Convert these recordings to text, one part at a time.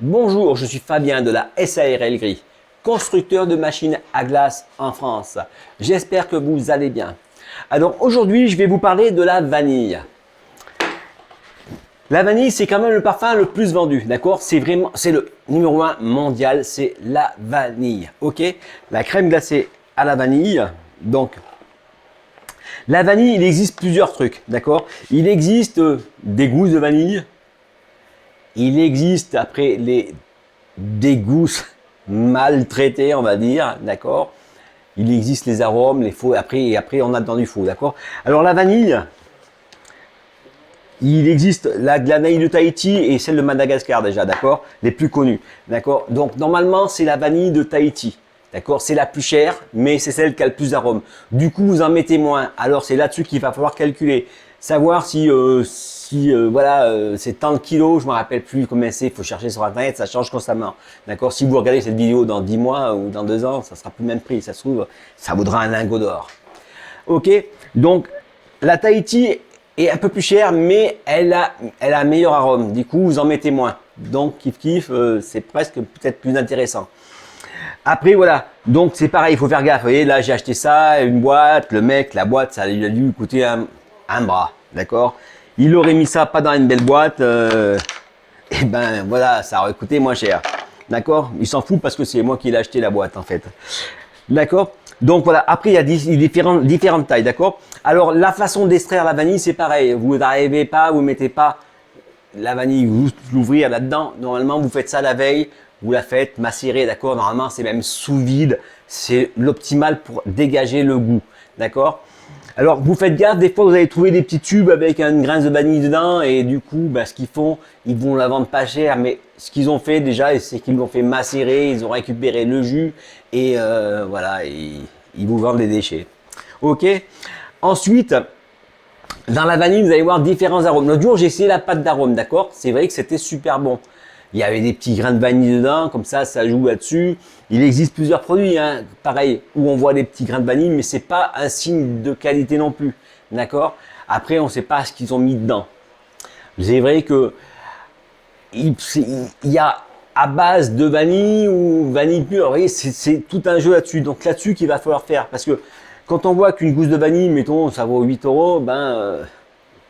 Bonjour, je suis Fabien de la SARL Gris, constructeur de machines à glace en France. J'espère que vous allez bien. Alors aujourd'hui, je vais vous parler de la vanille. La vanille, c'est quand même le parfum le plus vendu, d'accord? C'est le numéro 1 mondial, c'est la vanille, ok? La crème glacée à la vanille. Donc, la vanille, il existe plusieurs trucs, d'accord? Il existe des gousses de vanille. Il existe après des gousses maltraités, on va dire, d'accord? Il existe les arômes, les faux, après on a dans du faux, d'accord? Alors la vanille, il existe la vanille de Tahiti et celle de Madagascar déjà, d'accord? Les plus connues, d'accord? Donc normalement c'est la vanille de Tahiti, d'accord? C'est la plus chère, mais c'est celle qui a le plus d'arômes. Du coup vous en mettez moins, alors c'est là-dessus qu'il va falloir calculer. Savoir si c'est tant de kilos, je me rappelle plus combien c'est, il faut chercher sur internet, ça change constamment. D'accord? Si vous regardez cette vidéo dans 10 mois ou dans 2 ans, ça sera plus le même prix, ça se trouve, ça vaudra un lingot d'or. Ok? Donc, la Tahiti est un peu plus chère, mais elle a un meilleur arôme. Du coup, vous en mettez moins. Donc, kiff, c'est presque peut-être plus intéressant. Après, voilà. Donc, c'est pareil, il faut faire gaffe. Vous voyez, là, j'ai acheté ça, une boîte. Le mec, la boîte, ça lui a dû coûter un bras. D'accord? Il aurait mis ça pas dans une belle boîte. Et ben, voilà, ça aurait coûté moins cher. D'accord? Il s'en fout parce que c'est moi qui l'ai acheté la boîte, en fait. D'accord? Donc, voilà. Après, il y a différentes tailles. D'accord? Alors, la façon d'extraire la vanille, c'est pareil. Vous n'arrivez pas, vous mettez pas la vanille, vous l'ouvrir là-dedans. Normalement, vous faites ça la veille. Vous la faites macérer, d'accord? Normalement, c'est même sous vide. C'est l'optimal pour dégager le goût, d'accord? Alors, vous faites gaffe, des fois, vous allez trouver des petits tubes avec une grain de vanille dedans et du coup, ce qu'ils font, ils vont la vendre pas cher, mais ce qu'ils ont fait déjà, c'est qu'ils l'ont fait macérer, ils ont récupéré le jus et voilà, ils vous vendent des déchets. Ok? Ensuite, dans la vanille, vous allez voir différents arômes. L'autre jour, j'ai essayé la pâte d'arôme, d'accord? C'est vrai que c'était super bon. Il y avait des petits grains de vanille dedans, comme ça joue là-dessus. Il existe plusieurs produits, hein, pareil, où on voit des petits grains de vanille, mais c'est pas un signe de qualité non plus, d'accord? Après, on ne sait pas ce qu'ils ont mis dedans. C'est vrai que il y a à base de vanille ou vanille pure, vous voyez, c'est tout un jeu là-dessus. Donc là-dessus qu'il va falloir faire, parce que quand on voit qu'une gousse de vanille, mettons, ça vaut 8 euros,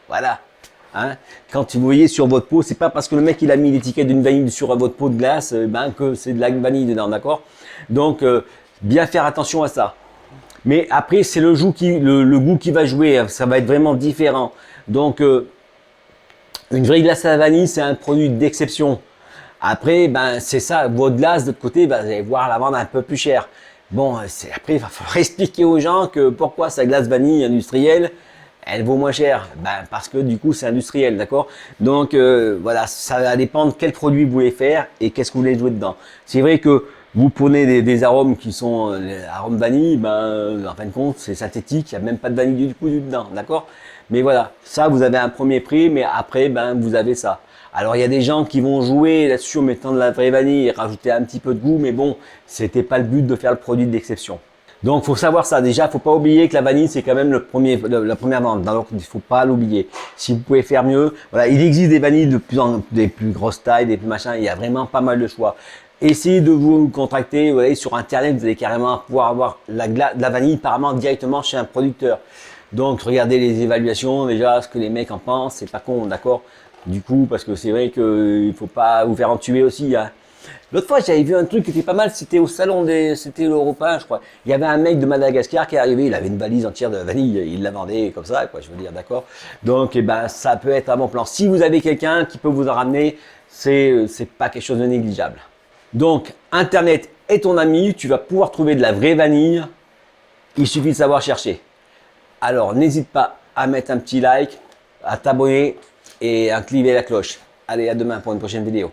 voilà. Hein, quand vous voyez sur votre peau, c'est pas parce que le mec il a mis l'étiquette d'une vanille sur votre peau de glace que c'est de la vanille dedans, d'accord? Donc bien faire attention à ça. Mais après c'est le goût qui va jouer, hein, ça va être vraiment différent. Donc une vraie glace à la vanille c'est un produit d'exception. Après c'est ça, votre glace de l'autre côté, vous allez voir la vendre un peu plus cher. Bon, après il va falloir expliquer aux gens que pourquoi sa glace vanille industrielle elle vaut moins cher, parce que du coup c'est industriel, d'accord? Donc voilà, ça va dépendre quel produit vous voulez faire et qu'est-ce que vous voulez jouer dedans. C'est vrai que vous prenez des arômes qui sont les arômes vanille, en fin de compte c'est synthétique, il n'y a même pas de vanille du coup dedans, d'accord? Mais voilà, ça vous avez un premier prix, mais après vous avez ça. Alors il y a des gens qui vont jouer là-dessus en mettant de la vraie vanille et rajouter un petit peu de goût, mais bon, c'était pas le but de faire le produit d'exception. Donc, faut savoir ça. Déjà, faut pas oublier que la vanille, c'est quand même la première vente. Donc, il faut pas l'oublier. Si vous pouvez faire mieux, voilà, il existe des vanilles des plus grosses tailles, des plus machins. Il y a vraiment pas mal de choix. Essayez de vous contacter. Vous allez sur Internet, vous allez carrément pouvoir avoir de la vanille apparemment directement chez un producteur. Donc, regardez les évaluations, déjà, ce que les mecs en pensent. C'est pas con, d'accord? Du coup, parce que c'est vrai qu'il faut pas vous faire entuber aussi, hein. L'autre fois, j'avais vu un truc qui était pas mal, c'était au salon c'était l'Européen, je crois. Il y avait un mec de Madagascar qui est arrivé, il avait une valise entière de vanille, il la vendait comme ça, quoi, je veux dire, d'accord. Donc, ça peut être un bon plan. Si vous avez quelqu'un qui peut vous en ramener, c'est pas quelque chose de négligeable. Donc, Internet est ton ami, tu vas pouvoir trouver de la vraie vanille, il suffit de savoir chercher. Alors, n'hésite pas à mettre un petit like, à t'abonner et à activer la cloche. Allez, à demain pour une prochaine vidéo.